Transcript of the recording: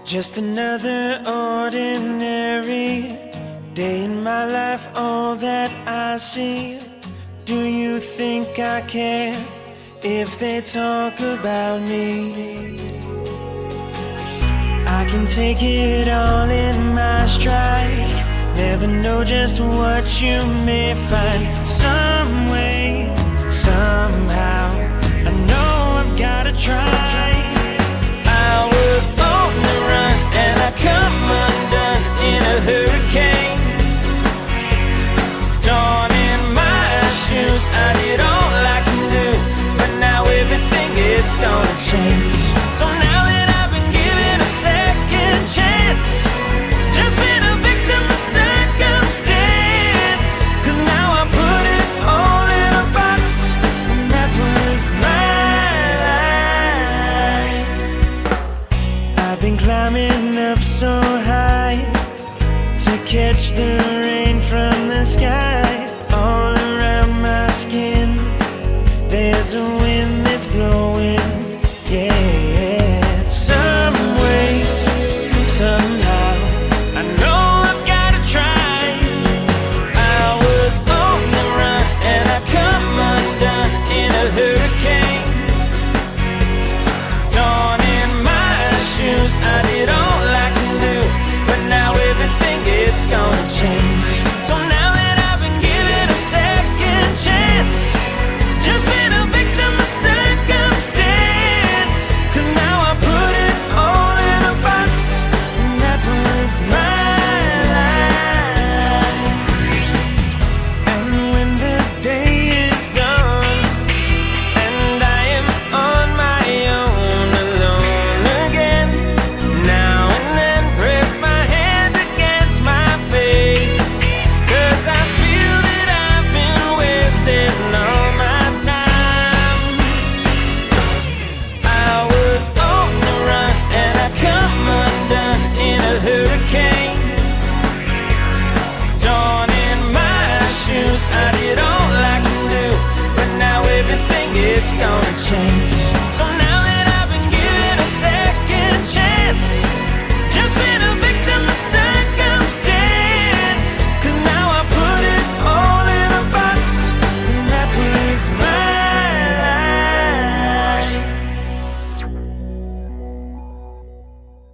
Just another ordinary day in my life, all that I see. Do you think I care if they talk about me? I can take it all in my stride. Never know just what you may find. Some way, somehow, I know I've gotta try. I was on the run and I come undone in a hurricane. Torn in my shoes, I did all I can do, but now everything is gonna change. So now that I've been given a second chance, just been a victim of circumstance. 'Cause now I put it all in a box, and that was my life. I've been climbing up so high to catch the rain from the sky. All around my skin, there's a wind that's blowing.